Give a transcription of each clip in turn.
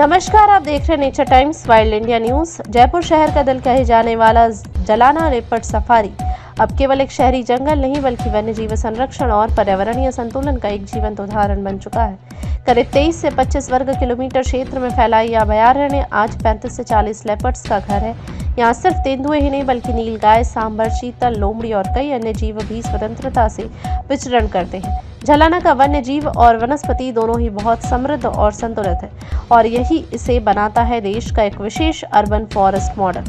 नमस्कार, आप देख रहे हैं nature times wild India news. Jaipur शहर का दिल कहे जाने वाला जलाना लेपर्ड सफारी अब केवल एक शहरी जंगल नहीं बल्कि वन्यजीव संरक्षण और पर्यावरणीय संतुलन का एक जीवंत उदाहरण बन चुका है। करीब 23 से 25 वर्ग किलोमीटर क्षेत्र में फैला यह अभयारण्य आज 35 से 40 लेपर्ड्स का घर है। यहाँ सिर्फ तेंदुए ही नहीं बल्कि नीलगाय, सांबर, चीतल, लोमड़ी और कई अन्य जीव भी स्वतंत्रता से विचरण करते हैं। जलाना का वन्य जीव और वनस्पति दोनों ही बहुत समृद्ध और संतुलित है और यही इसे बनाता है देश का एक विशेष अर्बन फॉरेस्ट मॉडल।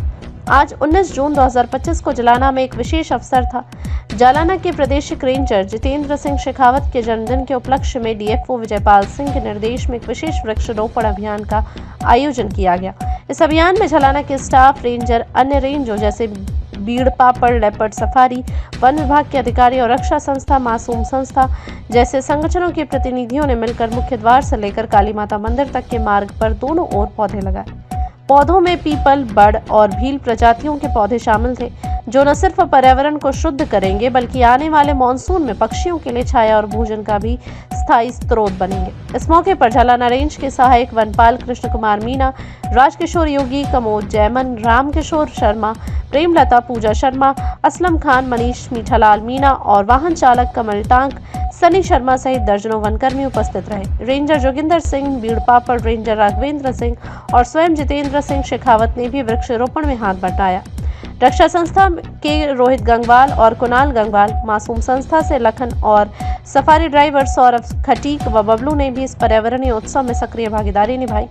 आज 19 जून 2025 को जलाना में एक विशेष अवसर था। जलाना के प्रादेशिक रेंजर जितेंद्र सिंह शेखावत के जन्मदिन के उपलक्ष्य में डीएफओ विजयपाल सिंह के निर्देश में एक विशेष वृक्षारोपण अभियान का आयोजन किया गया। इस अभियान में जलाना के स्टाफ, रेंजर, अन्य रेंजों जैसे बीड़ पापड़, लेपर्ड सफारी, वन विभाग के अधिकारी और रक्षा संस्था, मासूम संस्था जैसे संगठनों के प्रतिनिधियों ने मिलकर मुख्य द्वार से लेकर काली माता मंदिर तक के मार्ग पर दोनों ओर पौधे लगाए। पौधों में पीपल, बड़ और भील प्रजातियों के पौधे शामिल थे जो न सिर्फ पर्यावरण को शुद्ध करेंगे बल्कि आने वाले मानसून में पक्षियों के लिए छाया और भोजन का भी स्थायी स्रोत बनेंगे। इस मौके पर जलाना रेंज के सहायक वनपाल कृष्ण कुमार मीना, राजकिशोर योगी, कमोद जयमन, रामकिशोर शर्मा, प्रेमलता, पूजा शर्मा, असलम खान, मनीष मीठालाल मीना और वाहन चालक कमल टांक, सनी शर्मा सहित दर्जनों वनकर्मी उपस्थित रहे। रेंजर जोगिंदर सिंह, बीड़ पापड़ रेंजर राघवेंद्र सिंह और स्वयं जितेंद्र सिंह शेखावत ने भी वृक्षारोपण में हाथ बटाया। रक्षा संस्था के रोहित गंगवाल और कुणाल गंगवाल, मासूम संस्था से लखन और सफारी ड्राइवर सौरभ खटीक व बबलू ने भी इस पर्यावरणीय उत्सव में सक्रिय भागीदारी निभाई।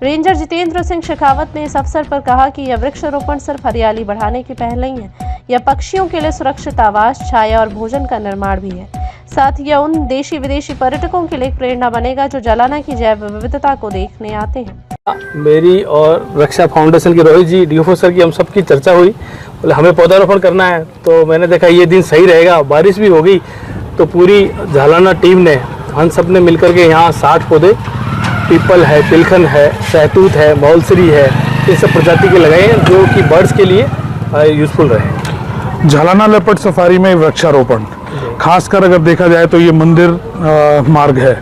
रेंजर जितेंद्र सिंह शेखावत ने इस अवसर पर कहा कि यह वृक्षारोपण सिर्फ हरियाली बढ़ाने की पहल नहीं है, यह पक्षियों के लिए सुरक्षित आवास, छाया और भोजन का निर्माण भी है। साथ ही यह उन देशी विदेशी पर्यटकों के लिए एक प्रेरणा बनेगा जो जलाना की जैव विविधता को देखने आते हैं। मेरी और रक्षा फाउंडेशन के रोहित जी, डीएफओ सर की हम सबकी चर्चा हुई। बोले हमें पौधारोपण करना है, तो मैंने देखा ये दिन सही रहेगा, बारिश भी होगी, तो पूरी जलाना टीम ने, हम सब ने मिलकर के यहाँ 60 पौधे, पीपल है, पिलखन है, सहतूत है, मौलसरी है, ये सब प्रजाति के लगाए हैं जो कि बर्ड्स के लिए यूजफुल रहे। जलाना लेपर्ड सफारी में वृक्षारोपण खासकर अगर देखा जाए तो ये मंदिर मार्ग है,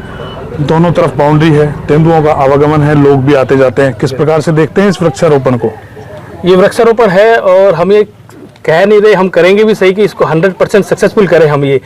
दोनों तरफ बाउंड्री है, तेंदुओं का आवागमन है, लोग भी आते जाते हैं। किस प्रकार से देखते हैं इस वृक्षारोपण को? ये वृक्षारोपण है और हम ये कह नहीं रहे, हम करेंगे भी सही कि इसको 100% सक्सेसफुल करें हम। ये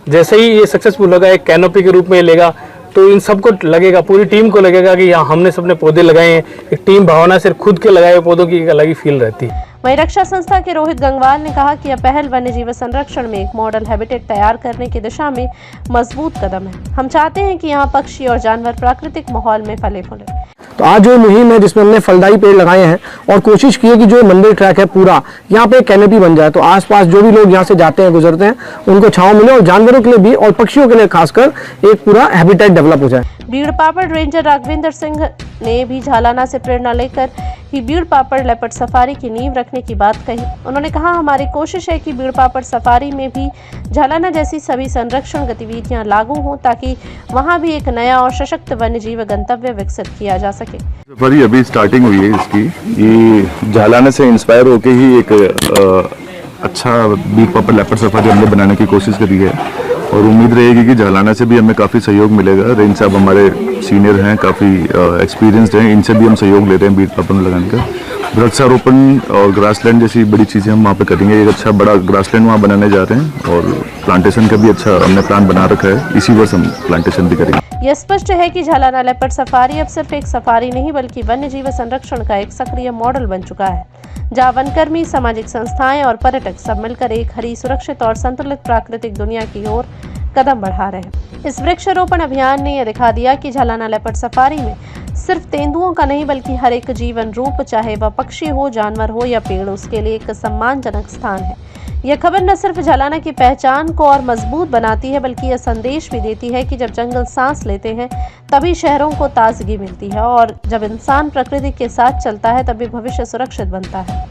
जैसे ही ये सक्सेसफुल होगा, एक कैनोपी के रूप में लेगा, तो इन सबको लगेगा, पूरी टीम को लगेगा कि यहाँ हमने सबने पौधे लगाए हैं। एक टीम भावना से खुद के लगाए पौधों की एक अलग ही फील रहती है। वहीं रक्षा संस्था के रोहित गंगवाल ने कहा कि यह पहल वन्यजीव संरक्षण में एक मॉडल हैबिटेट तैयार करने की दिशा में मजबूत कदम है। हम चाहते हैं कि यहाँ पक्षी और जानवर प्राकृतिक माहौल में फले फूले। तो आज जो मुहिम है जिसमें हमने फलदायी पेड़ लगाए हैं और कोशिश की है कि जो मंदिर ट्रैक है पूरा यहाँ पे कैनोपी बन जाए, तो आसपास जो भी लोग यहाँ से जाते हैं, गुजरते हैं, उनको छांव मिले और जानवरों के लिए भी और पक्षियों के लिए खासकर एक पूरा हैबिटेट डेवलप हो जाए। बीड़ पापड़ रेंजर राघवेंद्र सिंह ने भी जलाना से प्रेरणा लेकर ही बीड़ पापड़ लेपर्ड सफारी की नींव रखने की बात कही। उन्होंने कहा, हमारी कोशिश है कि बीड़ पापड़ सफारी में भी जलाना जैसी सभी संरक्षण गतिविधियां लागू हों ताकि वहां भी एक नया और सशक्त वन्यजीव गंतव्य विकसित किया जा सके। सफारी अभी स्टार्टिंग हुई है इसकी, ये जलाना से इंस्पायर होकर ही एक अच्छा बीड़ पापड़ लेपर्ड सफारी हमने बनाने की कोशिश करी है और उम्मीद रहेगी कि जलाना से भी हमें काफ़ी सहयोग मिलेगा। रेंज साहब हमारे सीनियर हैं, काफ़ी एक्सपीरियंस्ड हैं, इनसे भी हम सहयोग ले रहे हैं बीड़ पापड़ लगाने का। वृक्षारोपण और ग्रासलैंड जैसी बड़ी चीज़ें हम वहाँ पे करेंगे। एक अच्छा बड़ा ग्रासलैंड वहाँ बनाने जा रहे हैं और प्लांटेशन का भी अच्छा हमने प्लान बना रखा है, इसी वर्ष हम प्लांटेशन भी करेंगे। यह स्पष्ट है कि जलाना लेपर्ड सफारी अब सिर्फ एक सफारी नहीं बल्कि वन्यजीव संरक्षण का एक सक्रिय मॉडल बन चुका है, जहाँ वनकर्मी, सामाजिक संस्थाएं और पर्यटक सब मिलकर एक हरी, सुरक्षित और संतुलित प्राकृतिक दुनिया की ओर कदम बढ़ा रहे हैं। इस वृक्षारोपण अभियान ने यह दिखा दिया कि जलाना लेपर्ड सफारी में सिर्फ तेंदुओं का नहीं बल्कि हर एक जीवन रूप, चाहे वह पक्षी हो, जानवर हो या पेड़, उसके लिए एक सम्मानजनक स्थान है। यह खबर न सिर्फ जलाना की पहचान को और मजबूत बनाती है बल्कि यह संदेश भी देती है कि जब जंगल सांस लेते हैं तभी शहरों को ताजगी मिलती है और जब इंसान प्रकृति के साथ चलता है तभी भविष्य सुरक्षित बनता है।